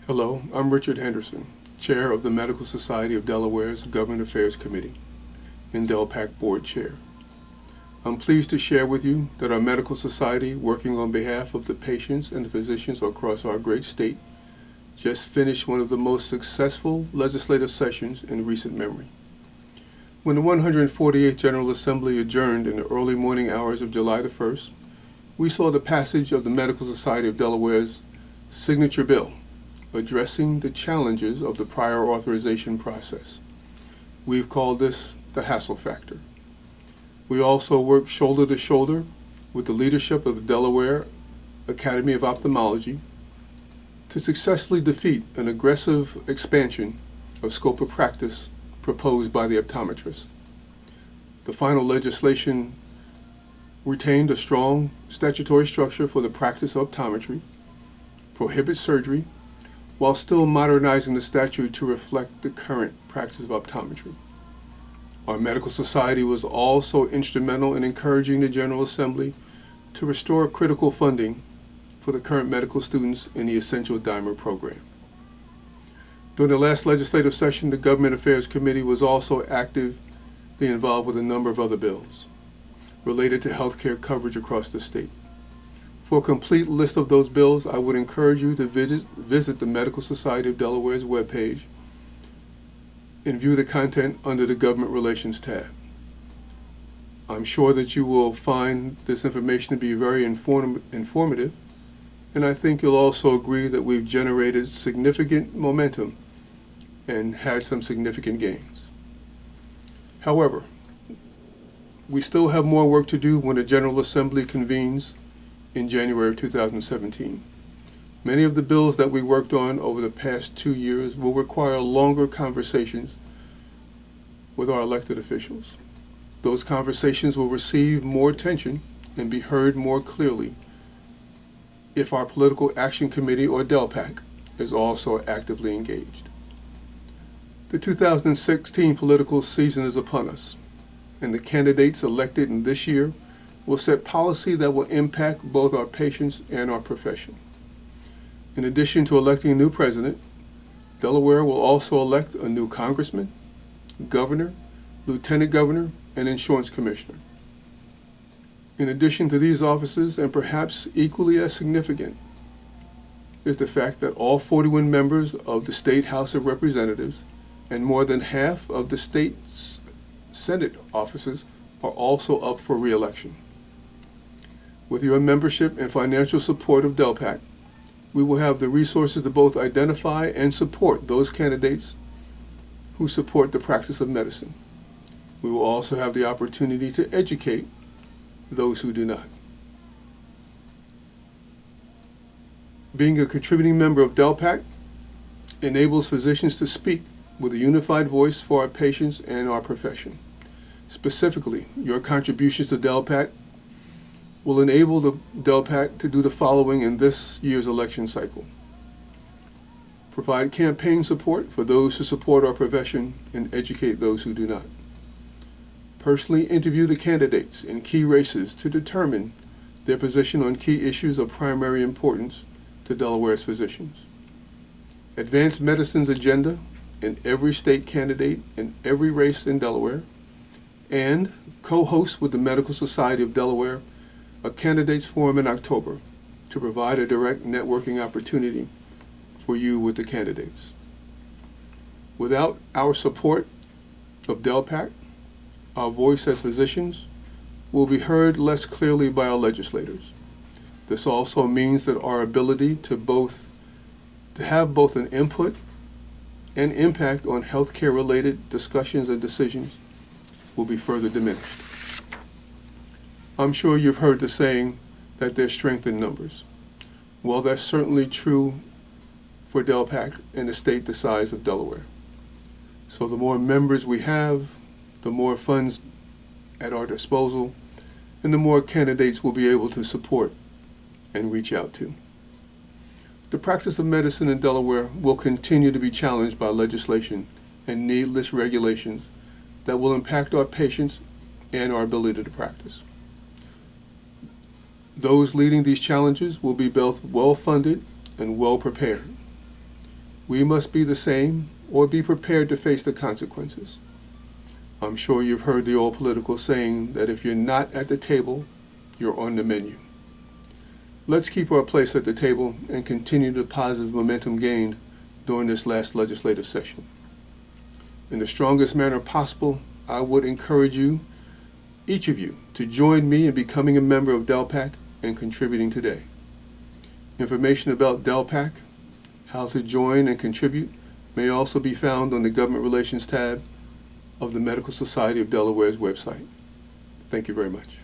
Hello, I'm Richard Henderson, Chair of the Medical Society of Delaware's Government Affairs Committee and DELPAC Board Chair. I'm pleased to share with you that our medical society, working on behalf of the patients and the physicians across our great state, just finished one of the most successful legislative sessions in recent memory. When the 148th General Assembly adjourned in the early morning hours of July the 1st, we saw the passage of the Medical Society of Delaware's signature bill, addressing the challenges of the prior authorization process. We've called this the hassle factor. We also worked shoulder to shoulder with the leadership of the Delaware Academy of Ophthalmology to successfully defeat an aggressive expansion of scope of practice proposed by the optometrist. The final legislation retained a strong statutory structure for the practice of optometry, prohibits surgery, while still modernizing the statute to reflect the current practice of optometry. Our medical society was also instrumental in encouraging the General Assembly to restore critical funding for the current medical students in the Essential Dimer program. During the last legislative session, the Government Affairs Committee was also actively involved with a number of other bills related to health care coverage across the state. For a complete list of those bills, I would encourage you to visit the Medical Society of Delaware's webpage and view the content under the Government Relations tab. I'm sure that you will find this information to be very informative, and I think you'll also agree that we've generated significant momentum and had some significant gains. However, we still have more work to do when the General Assembly convenes in January of 2017. Many of the bills that we worked on over the past 2 years will require longer conversations with our elected officials. Those conversations will receive more attention and be heard more clearly if our Political Action Committee, or DELPAC, is also actively engaged. The 2016 political season is upon us, and the candidates elected in this year will set policy that will impact both our patients and our profession. In addition to electing a new president, Delaware will also elect a new congressman, governor, lieutenant governor, and insurance commissioner. In addition to these offices, and perhaps equally as significant, is the fact that all 41 members of the State House of Representatives and more than half of the state's Senate offices are also up for re-election. With your membership and financial support of DELPAC, we will have the resources to both identify and support those candidates who support the practice of medicine. We will also have the opportunity to educate those who do not. Being a contributing member of DELPAC enables physicians to speak with a unified voice for our patients and our profession. Specifically, your contributions to DELPAC will enable the DELPAC to do the following in this year's election cycle: provide campaign support for those who support our profession and educate those who do not; personally interview the candidates in key races to determine their position on key issues of primary importance to Delaware's physicians; advance medicine's agenda in every state candidate in every race in Delaware; and co-host with the Medical Society of Delaware a candidates forum in October to provide a direct networking opportunity for you with the candidates. Without our support of DELPAC, our voice as physicians will be heard less clearly by our legislators. This also means that our ability to have both an input and impact on healthcare-related discussions and decisions will be further diminished. I'm sure you've heard the saying that there's strength in numbers. Well, that's certainly true for DELPAC and a state the size of Delaware. So the more members we have, the more funds at our disposal, and the more candidates we'll be able to support and reach out to. The practice of medicine in Delaware will continue to be challenged by legislation and needless regulations that will impact our patients and our ability to practice. Those leading these challenges will be both well-funded and well-prepared. We must be the same or be prepared to face the consequences. I'm sure you've heard the old political saying that if you're not at the table, you're on the menu. Let's keep our place at the table and continue the positive momentum gained during this last legislative session. In the strongest manner possible, I would encourage you, each of you, to join me in becoming a member of DELPAC and contributing today. Information about DELPAC, how to join and contribute, may also be found on the Government Relations tab of the Medical Society of Delaware's website. Thank you very much.